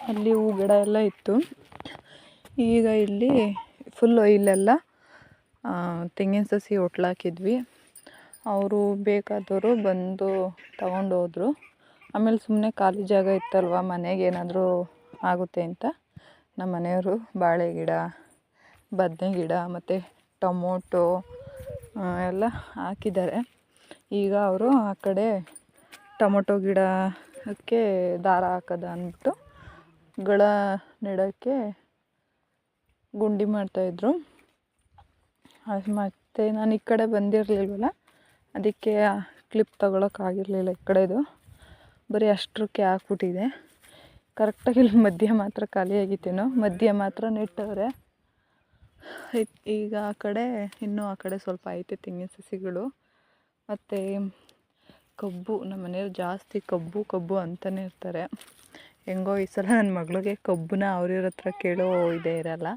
ಅಲ್ಲಿ ಹೂ ಗಿಡ ಎಲ್ಲ ಇತ್ತು. ಈಗ ಇಲ್ಲಿ ಫುಲ್ಲು ಇಲ್ಲೆಲ್ಲ ತೆಂಗಿನ ಸಸಿ ಹೊಟ್ಲಾಕಿದ್ವಿ. ಅವರು ಬೇಕಾದವರು ಬಂದು ತಗೊಂಡು ಹೋದರು. ಆಮೇಲೆ ಸುಮ್ಮನೆ ಖಾಲಿ ಜಾಗ ಇತ್ತಲ್ವ, ಮನೆಗೆ ಏನಾದರೂ ಆಗುತ್ತೆ ಅಂತ ನಮ್ಮ ಮನೆಯವರು ಬಾಳೆ ಗಿಡ, ಬದನೆ ಗಿಡ ಮತ್ತು ಟೊಮೊಟೊ ಎಲ್ಲ ಹಾಕಿದ್ದಾರೆ. ಈಗ ಅವರು ಆ ಕಡೆ ಟೊಮೊಟೊ ಗಿಡಕ್ಕೆ ದಾರ ಹಾಕೋದು ಅಂದ್ಬಿಟ್ಟು ಗಳ ನೆಡೋಕ್ಕೆ ಗುಂಡಿ ಮಾಡ್ತಾಯಿದ್ರು. ಮತ್ತು ನಾನು ಈ ಕಡೆ ಬಂದಿರಲಿಲ್ವಲ್ಲ, ಅದಕ್ಕೆ ಕ್ಲಿಪ್ ತಗೊಳಕ್ಕಾಗಿರಲಿಲ್ಲ. ಈ ಕಡೆದು ಬರೀ ಅಷ್ಟರಕ್ಕೆ ಹಾಕ್ಬಿಟ್ಟಿದೆ. ಕರೆಕ್ಟಾಗಿ ಇಲ್ಲಿ ಮಧ್ಯ ಮಾತ್ರ ಖಾಲಿಯಾಗಿತ್ತೇನೋ, ಮಧ್ಯ ಮಾತ್ರ ನೆಟ್ಟವ್ರೆ. ಈಗ ಆ ಕಡೆ ಇನ್ನೂ ಆ ಕಡೆ ಸ್ವಲ್ಪ ಐತೆ ತೆಂಗಿನ ಸಸಿಗಳು. ಮತ್ತು ಕಬ್ಬು, ನಮ್ಮ ಮನೆಯವ್ರು ಜಾಸ್ತಿ ಕಬ್ಬು ಅಂತಲೇ ಇರ್ತಾರೆ. ಹೆಂಗೋ ಈ ಸಲ ನನ್ನ ಮಗಳಿಗೆ ಕಬ್ಬನ್ನ ಅವ್ರಿವ್ರ ಹತ್ರ ಕೇಳೋ ಇದೇ ಇರಲ್ಲ,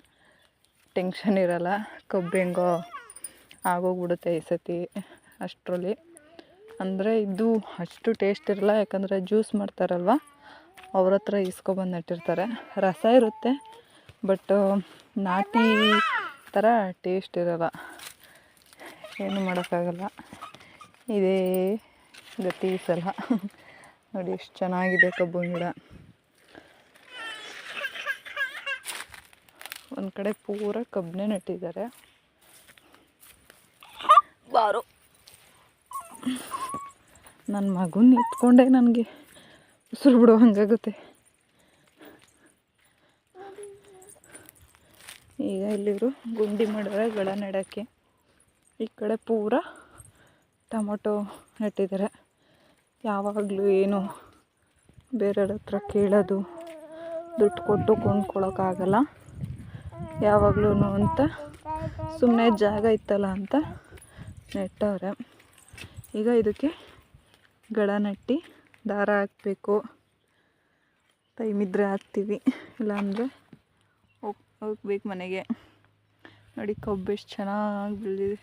ಟೆನ್ಷನ್ ಇರಲ್ಲ. ಕಬ್ಬು ಹೆಂಗೋ ಆಗೋಗ್ಬಿಡುತ್ತೆ ಈ ಸತಿ ಅಷ್ಟರಲ್ಲಿ. ಅಂದರೆ ಇದು ಅಷ್ಟು ಟೇಸ್ಟ್ ಇರಲ್ಲ, ಯಾಕಂದರೆ ಜ್ಯೂಸ್ ಮಾಡ್ತಾರಲ್ವ, ಅವ್ರ ಹತ್ರ ಇಸ್ಕೊಬಂದು ನೆಟ್ಟಿರ್ತಾರೆ. ರಸ ಇರುತ್ತೆ, ಬಟ್ ನಾಟಿ ಥರ ಟೇಸ್ಟ್ ಇರಲ್ಲ. ಏನು ಮಾಡೋಕ್ಕಾಗಲ್ಲ, ಇದೇ ಗತಿ ಈ ಸಲ. ನೋಡಿ ಎಷ್ಟು ಚೆನ್ನಾಗಿದೆ ಕಬ್ಬು ಗಿಡ. ಒಂದು ಕಡೆ ಪೂರ ಕಬ್ಬನ್ನೇ ನೆಟ್ಟಿದ್ದಾರೆ. ಬಾರು ನನ್ನ ಮಗುನ ಇಟ್ಕೊಂಡೆ ನನಗೆ ಉಸಿರು ಬಿಡೋ ಹಂಗಾಗುತ್ತೆ. ಈಗ ಇಲ್ಲಿವರು ಗುಂಡಿ ಮಾಡಿದ್ರೆ ಗಳ ನೆಡೋಕ್ಕೆ. ಈ ಕಡೆ ಪೂರ ಟೊಮೊಟೊ ನೆಟ್ಟಿದ್ದಾರೆ. ಯಾವಾಗಲೂ ಏನು ಬೇರೆಯವ್ರ ಹತ್ರ ಕೇಳೋದು, ದುಡ್ಡು ಕೊಟ್ಟು ಕೊಂಡ್ಕೊಳ್ಳೋಕ್ಕಾಗಲ್ಲ. ಯಾವಾಗಲೂ ಅಂತ ಸುಮ್ಮನೆ ಜಾಗ ಇತ್ತಲ್ಲ ಅಂತ ನೆಟ್ಟವ್ರೆ. ಈಗ ಇದಕ್ಕೆ ಗಳ ನೆಟ್ಟು ದಾರ ಹಾಕಬೇಕು. ಟೈಮ್ ಇದ್ದರೆ ಹಾಕ್ತೀವಿ, ಇಲ್ಲಾಂದರೆ ಹೋಗ್ಬೇಕು ಮನೆಗೆ. ನೋಡಿ ಕಬ್ಬು ಎಷ್ಟು ಚೆನ್ನಾಗಿ ಬೆಳೆದಿದೆ.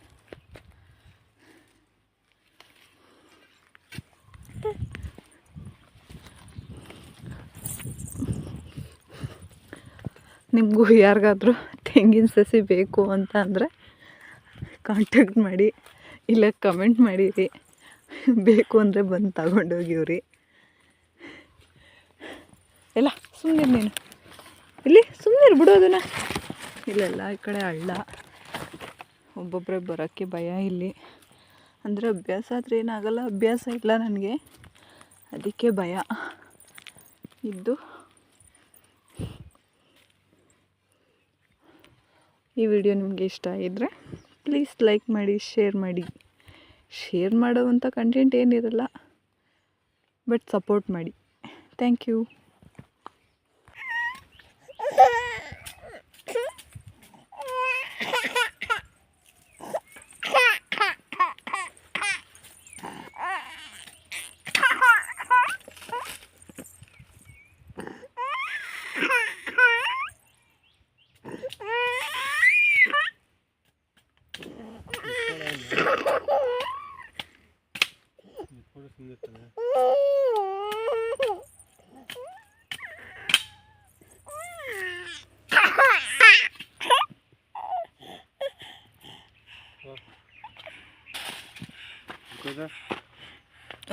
ನಿಮಗೂ ಯಾರಿಗಾದ್ರೂ ತೆಂಗಿನ ಸಸಿ ಬೇಕು ಅಂತ ಅಂದರೆ ಕಾಂಟ್ಯಾಕ್ಟ್ ಮಾಡಿ, ಇಲ್ಲ ಕಮೆಂಟ್ ಮಾಡಿರಿ. ಬೇಕು ಅಂದರೆ ಬಂದು ತಗೊಂಡೋಗಿವ್ರಿ. ಎಲ್ಲ ಸುಮ್ಮನೆ ನೀನು ಇಲ್ಲಿ ಸುಮ್ಮನೆ ಬಿಡೋದನ್ನ. ಇಲ್ಲೆಲ್ಲ ಈ ಕಡೆ ಹಳ್ಳ, ಒಬ್ಬೊಬ್ಬರೇ ಬರೋಕ್ಕೆ ಭಯ ಇಲ್ಲಿ. ಅಂದರೆ ಅಭ್ಯಾಸ ಆದರೆ ಏನಾಗಲ್ಲ, ಅಭ್ಯಾಸ ಇಲ್ಲ ನನಗೆ, ಅದಕ್ಕೆ ಭಯ ಇದ್ದು. ಈ ವಿಡಿಯೋ ನಿಮಗೆ ಇಷ್ಟ ಆಗಿದ್ದರೆ ಪ್ಲೀಸ್ ಲೈಕ್ ಮಾಡಿ, ಶೇರ್ ಮಾಡಿ. ಶೇರ್ ಮಾಡೋವಂಥ ಕಂಟೆಂಟ್ ಏನಿರಲ್ಲ, ಬಟ್ ಸಪೋರ್ಟ್ ಮಾಡಿ. Thank you.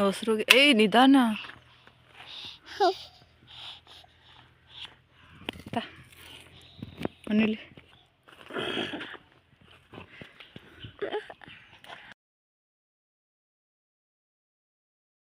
ಅವಸರಿಗೆ ನಿಧಾನ ಮನೇಲಿ